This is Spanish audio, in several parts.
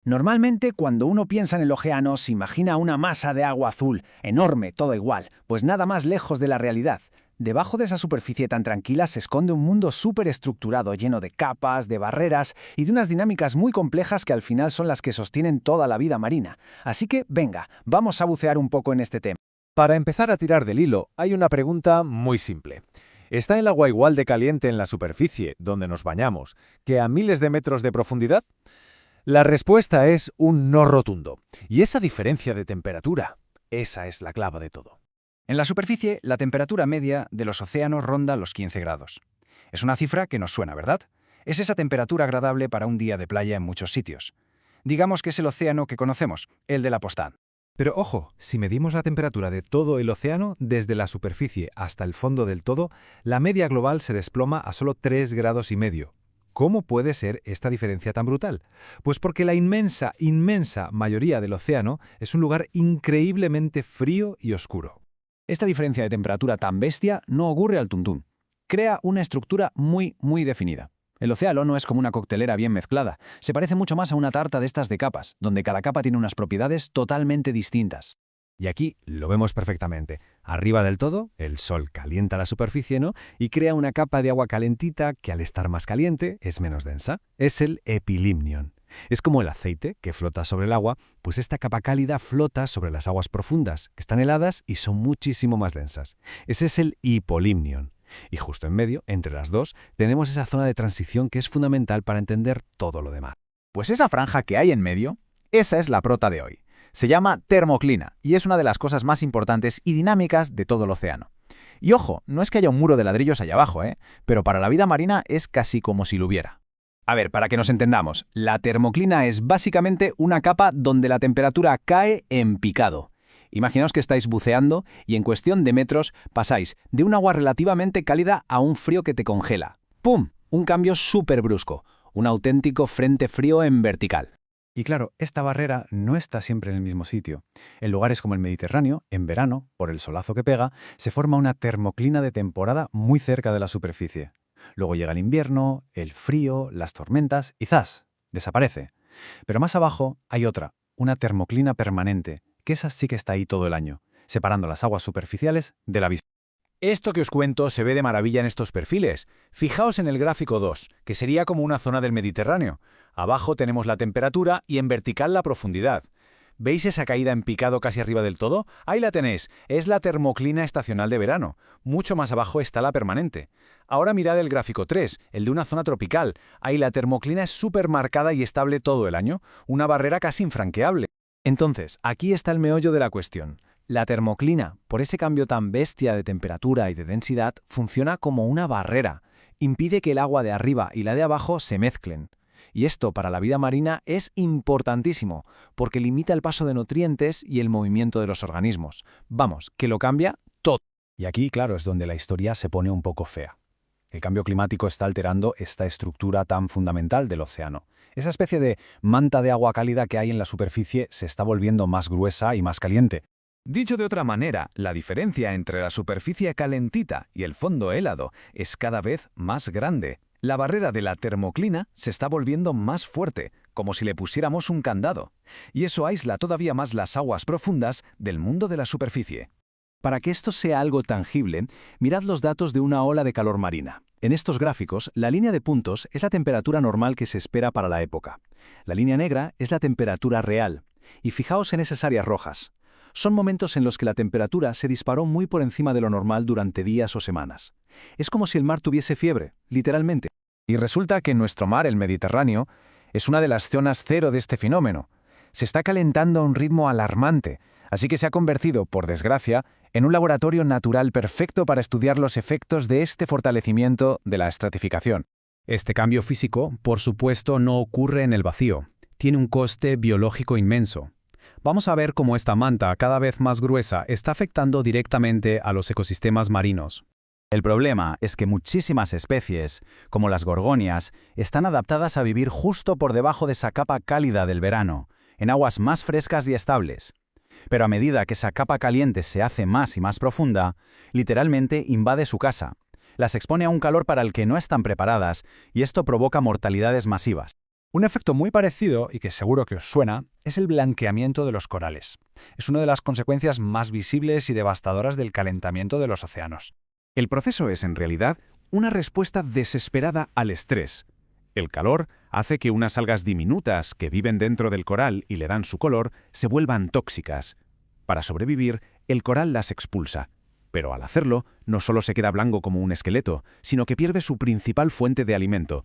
Normalmente, cuando uno piensa en el océano, se imagina una masa de agua azul, enorme, todo igual, pues nada más lejos de la realidad. Debajo de esa superficie tan tranquila se esconde un mundo súper estructurado, lleno de capas, de barreras y de unas dinámicas muy complejas que al final son las que sostienen toda la vida marina. Así que, venga, vamos a bucear un poco en este tema. Para empezar a tirar del hilo, hay una pregunta muy simple. ¿Está el agua igual de caliente en la superficie, donde nos bañamos, que a miles de metros de profundidad? La respuesta es un no rotundo. Y esa diferencia de temperatura, esa es la clave de todo. En la superficie, la temperatura media de los océanos ronda los 15 grados. Es una cifra que nos suena, ¿verdad? Es esa temperatura agradable para un día de playa en muchos sitios. Digamos que es el océano que conocemos, el de la Postad. Pero ojo, si medimos la temperatura de todo el océano, desde la superficie hasta el fondo del todo, la media global se desploma a solo 3,5 grados. ¿Cómo puede ser esta diferencia tan brutal? Pues porque la inmensa mayoría del océano es un lugar increíblemente frío y oscuro. Esta diferencia de temperatura tan bestia no ocurre al tuntún. Crea una estructura muy definida. El océano no es como una coctelera bien mezclada. Se parece mucho más a una tarta de estas de capas, donde cada capa tiene unas propiedades totalmente distintas. Y aquí lo vemos perfectamente. Arriba del todo, el sol calienta la superficie, ¿no? Y crea una capa de agua calentita que al estar más caliente es menos densa. Es el epilimnion. Es como el aceite que flota sobre el agua, pues esta capa cálida flota sobre las aguas profundas, que están heladas y son muchísimo más densas. Ese es el hipolimnion. Y justo en medio, entre las dos, tenemos esa zona de transición que es fundamental para entender todo lo demás. Pues esa franja que hay en medio, esa es la prota de hoy. Se llama termoclina y es una de las cosas más importantes y dinámicas de todo el océano. Y ojo, no es que haya un muro de ladrillos allá abajo, pero para la vida marina es casi como si lo hubiera. A ver, para que nos entendamos, la termoclina es básicamente una capa donde la temperatura cae en picado. Imaginaos que estáis buceando y en cuestión de metros pasáis de un agua relativamente cálida a un frío que te congela. ¡Pum! Un cambio súper brusco, un auténtico frente frío en vertical. Y claro, esta barrera no está siempre en el mismo sitio. En lugares como el Mediterráneo, en verano, por el solazo que pega, se forma una termoclina de temporada muy cerca de la superficie. Luego llega el invierno, el frío, las tormentas y ¡zas! Desaparece. Pero más abajo hay otra, una termoclina permanente, que esa sí que está ahí todo el año, separando las aguas superficiales del abismo. Esto que os cuento se ve de maravilla en estos perfiles. Fijaos en el gráfico 2, que sería como una zona del Mediterráneo. Abajo tenemos la temperatura y en vertical la profundidad. ¿Veis esa caída en picado casi arriba del todo? Ahí la tenéis, es la termoclina estacional de verano. Mucho más abajo está la permanente. Ahora mirad el gráfico 3, el de una zona tropical. Ahí la termoclina es súper marcada y estable todo el año, una barrera casi infranqueable. Entonces, aquí está el meollo de la cuestión. La termoclina, por ese cambio tan bestia de temperatura y de densidad, funciona como una barrera. Impide que el agua de arriba y la de abajo se mezclen. Y esto para la vida marina es importantísimo, porque limita el paso de nutrientes y el movimiento de los organismos. Vamos, que lo cambia todo. Y aquí, claro, es donde la historia se pone un poco fea. El cambio climático está alterando esta estructura tan fundamental del océano. Esa especie de manta de agua cálida que hay en la superficie se está volviendo más gruesa y más caliente. Dicho de otra manera, la diferencia entre la superficie calentita y el fondo helado es cada vez más grande. La barrera de la termoclina se está volviendo más fuerte, como si le pusiéramos un candado, y eso aísla todavía más las aguas profundas del mundo de la superficie. Para que esto sea algo tangible, mirad los datos de una ola de calor marina. En estos gráficos, la línea de puntos es la temperatura normal que se espera para la época. La línea negra es la temperatura real. Y fijaos en esas áreas rojas. Son momentos en los que la temperatura se disparó muy por encima de lo normal durante días o semanas. Es como si el mar tuviese fiebre, literalmente. Y resulta que nuestro mar, el Mediterráneo, es una de las zonas cero de este fenómeno. Se está calentando a un ritmo alarmante, así que se ha convertido, por desgracia, en un laboratorio natural perfecto para estudiar los efectos de este fortalecimiento de la estratificación. Este cambio físico, por supuesto, no ocurre en el vacío. Tiene un coste biológico inmenso. Vamos a ver cómo esta manta, cada vez más gruesa, está afectando directamente a los ecosistemas marinos. El problema es que muchísimas especies, como las gorgonias, están adaptadas a vivir justo por debajo de esa capa cálida del verano, en aguas más frescas y estables. Pero a medida que esa capa caliente se hace más y más profunda, literalmente invade su casa. Las expone a un calor para el que no están preparadas y esto provoca mortalidades masivas. Un efecto muy parecido, y que seguro que os suena, es el blanqueamiento de los corales. Es una de las consecuencias más visibles y devastadoras del calentamiento de los océanos. El proceso es, en realidad, una respuesta desesperada al estrés. El calor hace que unas algas diminutas que viven dentro del coral y le dan su color se vuelvan tóxicas. Para sobrevivir, el coral las expulsa. Pero al hacerlo, no solo se queda blanco como un esqueleto, sino que pierde su principal fuente de alimento.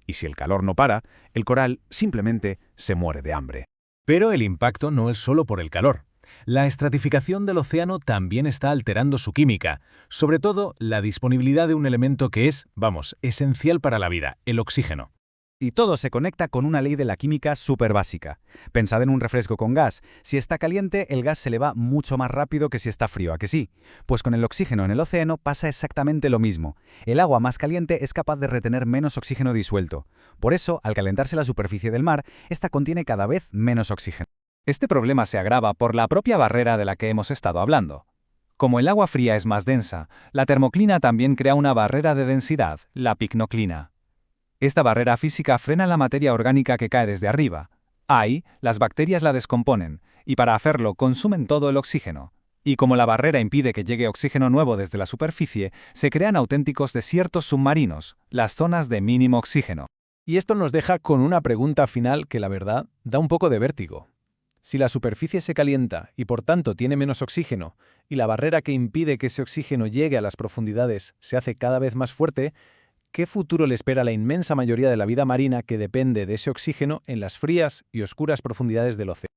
Y si el calor no para, el coral simplemente se muere de hambre. Pero el impacto no es solo por el calor. La estratificación del océano también está alterando su química, sobre todo la disponibilidad de un elemento que es, esencial para la vida, el oxígeno. Y todo se conecta con una ley de la química súper básica. Pensad en un refresco con gas. Si está caliente, el gas se le va mucho más rápido que si está frío, ¿a que sí? Pues con el oxígeno en el océano pasa exactamente lo mismo. El agua más caliente es capaz de retener menos oxígeno disuelto. Por eso, al calentarse la superficie del mar, esta contiene cada vez menos oxígeno. Este problema se agrava por la propia barrera de la que hemos estado hablando. Como el agua fría es más densa, la termoclina también crea una barrera de densidad, la picnoclina. Esta barrera física frena la materia orgánica que cae desde arriba. Ahí, las bacterias la descomponen, y para hacerlo consumen todo el oxígeno. Y como la barrera impide que llegue oxígeno nuevo desde la superficie, se crean auténticos desiertos submarinos, las zonas de mínimo oxígeno. Y esto nos deja con una pregunta final que, la verdad, da un poco de vértigo. Si la superficie se calienta y por tanto tiene menos oxígeno, y la barrera que impide que ese oxígeno llegue a las profundidades se hace cada vez más fuerte, ¿qué futuro le espera a la inmensa mayoría de la vida marina que depende de ese oxígeno en las frías y oscuras profundidades del océano?